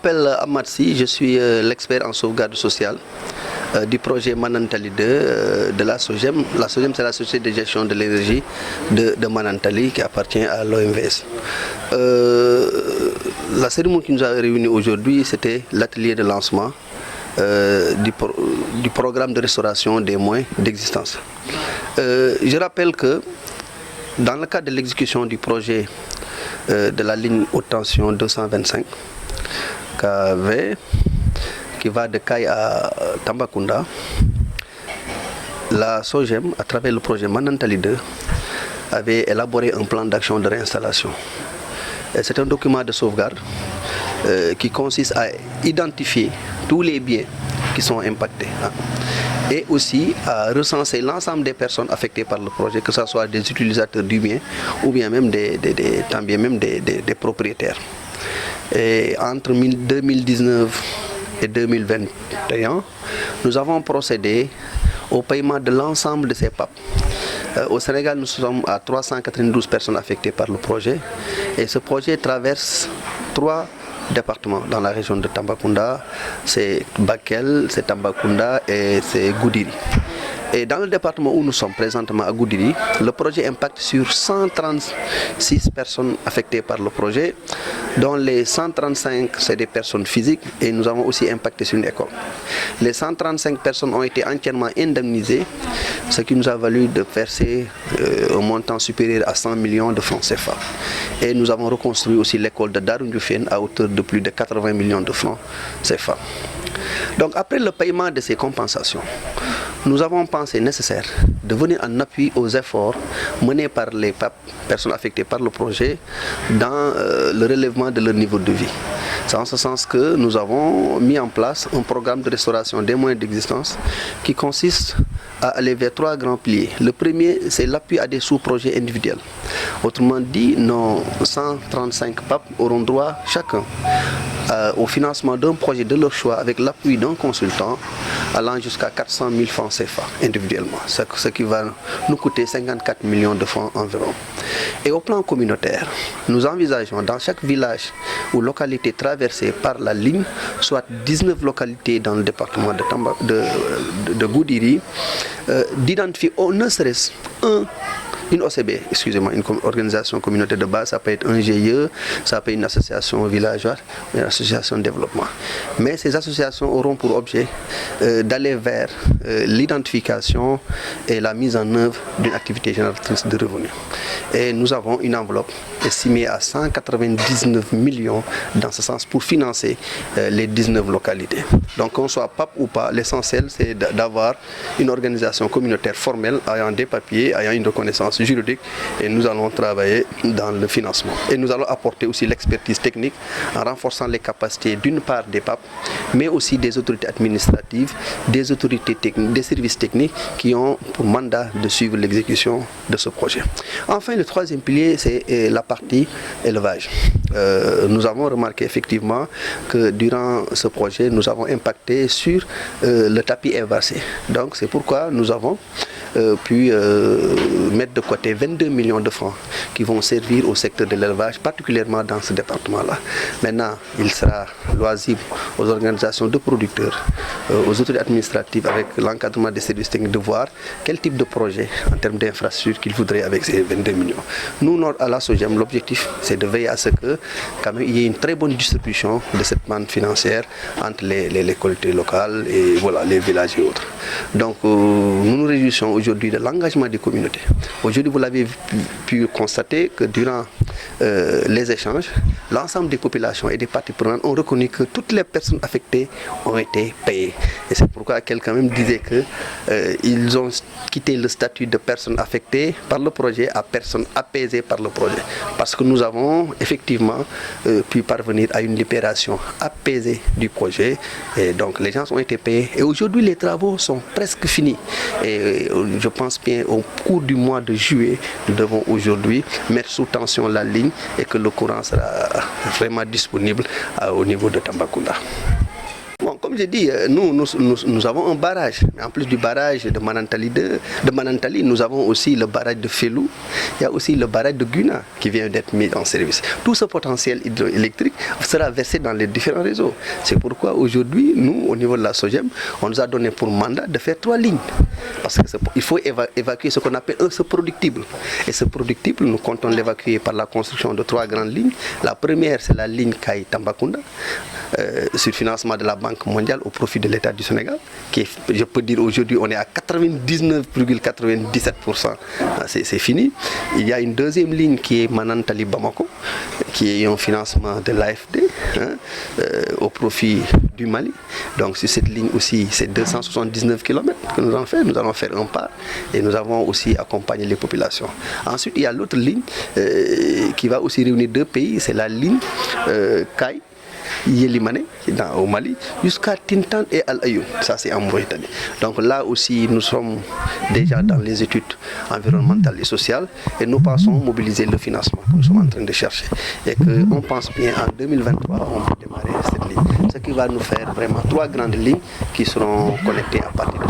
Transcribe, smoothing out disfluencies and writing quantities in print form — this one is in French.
m'appelle Amatsi, je suis l'expert en sauvegarde sociale du projet Manantali 2 de la SOGEM. La SOGEM, c'est la société de gestion de l'énergie de Manantali qui appartient à l'OMVS. La cérémonie qui nous a réunis aujourd'hui, c'était l'atelier de lancement du programme de restauration des moyens d'existence. Je rappelle que dans le cadre de l'exécution du projet de la ligne haute tension 225 KV, qui va de Kay à Tambacounda, la SOGEM, à travers le projet Manantali 2, avait élaboré un plan d'action de réinstallation. C'est un document de sauvegarde qui consiste à identifier tous les biens qui sont impactés et aussi à recenser l'ensemble des personnes affectées par le projet, que ce soit des utilisateurs du bien ou bien même des propriétaires. Et entre 2019 et 2021, nous avons procédé au paiement de l'ensemble de ces PAP. Au Sénégal, nous sommes à 392 personnes affectées par le projet et ce projet traverse 3 départements dans la région de Tambacounda. C'est Bakel, c'est Tambacounda et c'est Goudiri. Et dans le département où nous sommes présentement à Goudiri, le projet impacte sur 136 personnes affectées par le projet, dont les 135 c'est des personnes physiques et nous avons aussi impacté sur une école. Les 135 personnes ont été entièrement indemnisées, ce qui nous a valu de verser un montant supérieur à 100 millions de francs CFA. Et nous avons reconstruit aussi l'école de Darundjoufène à hauteur de plus de 80 millions de francs CFA. Donc après le paiement de ces compensations, nous avons pensé nécessaire de venir en appui aux efforts menés par les personnes affectées par le projet dans le relèvement de leur niveau de vie. C'est en ce sens que nous avons mis en place un programme de restauration des moyens d'existence qui consiste à aller vers 3 grands piliers. Le premier, c'est l'appui à des sous-projets individuels. Autrement dit, nos 135 PAP auront droit chacun au financement d'un projet de leur choix avec l'appui d'un consultant allant jusqu'à 400 000 francs CFA individuellement, ce qui va nous coûter 54 millions de francs environ. Et au plan communautaire, nous envisageons dans chaque village ou localité traversée par la ligne, soit 19 localités dans le département de Goudiri, d'identifier ne serait-ce une OCB, excusez-moi, une organisation communautaire de base, ça peut être un GIE, ça peut être une association villageoise, une association de développement. Mais ces associations auront pour objet d'aller vers l'identification et la mise en œuvre d'une activité génératrice de revenus. Et nous avons une enveloppe estimée à 199 millions dans ce sens pour financer les 19 localités. Donc qu'on soit PAP ou pas, l'essentiel c'est d'avoir une organisation communautaire formelle ayant des papiers, ayant une reconnaissance juridique et nous allons travailler dans le financement. Et nous allons apporter aussi l'expertise technique en renforçant les capacités d'une part des PAP, mais aussi des autorités administratives, des autorités techniques, des services techniques qui ont pour mandat de suivre l'exécution de ce projet. Enfin, le troisième pilier, c'est la partie élevage. Nous avons remarqué effectivement que durant ce projet, nous avons impacté sur le tapis herbacé. Donc c'est pourquoi nous avons pu mettre de côté 22 millions de francs qui vont servir au secteur de l'élevage, particulièrement dans ce département-là. Maintenant, il sera loisible aux organisations de producteurs, aux autorités administratives avec l'encadrement des services techniques de voir quel type de projet en termes d'infrastructure qu'ils voudraient avec ces 22 millions. Nous, à la SOGEM, l'objectif, c'est de veiller à ce que quand même, il y ait une très bonne distribution de cette manne financière entre les collectivités locales et voilà, les villages et autres. Donc, nous nous réjouissons aujourd'hui de l'engagement des communautés. Aujourd'hui, vous l'avez pu constater que durant les échanges, l'ensemble des populations et des parties prenantes ont reconnu que toutes les personnes affectées ont été payées. Et c'est pourquoi quelqu'un même disait qu'ils ont quitté le statut de personnes affectées par le projet à personnes apaisées par le projet. Parce que nous avons effectivement pu parvenir à une libération apaisée du projet. Et donc les gens ont été payés. Et aujourd'hui, les travaux sont presque finis. Et je pense bien au cours du mois de juillet, nous devons aujourd'hui mettre sous tension la ligne et que le courant sera vraiment disponible au niveau de Tambacounda. Bon, comme j'ai dit, nous avons un barrage. En plus du barrage de Manantali, nous avons aussi le barrage de Felou. Il y a aussi le barrage de Guna qui vient d'être mis en service. Tout ce potentiel hydroélectrique sera versé dans les différents réseaux. C'est pourquoi aujourd'hui, nous, au niveau de la SOGEM, on nous a donné pour mandat de faire 3 lignes. Parce qu'il faut évacuer ce qu'on appelle ce productible. Et ce productible, nous comptons l'évacuer par la construction de 3 grandes lignes. La première, c'est la ligne Kaï-Tambacounda, sur financement de la Banque mondiale au profit de l'État du Sénégal, qui est, je peux dire aujourd'hui, on est à 99,97%. C'est fini. Il y a une deuxième ligne qui est Manantali Bamako, qui est un financement de l'AFD au profit du Mali. Donc sur cette ligne aussi, c'est 279 km que nous allons faire. Nous allons faire un pas et nous avons aussi accompagné les populations. Ensuite, il y a l'autre ligne qui va aussi réunir 2 pays, c'est la ligne Kaï Yelimane au Mali jusqu'à Tintan et Al Ayoub, ça c'est en Mauritanie. Donc là aussi nous sommes déjà dans les études environnementales et sociales et nous pensons mobiliser le financement que nous sommes en train de chercher et qu'on pense bien en 2023 on peut démarrer cette ligne, ce qui va nous faire vraiment 3 grandes lignes qui seront connectées à partir de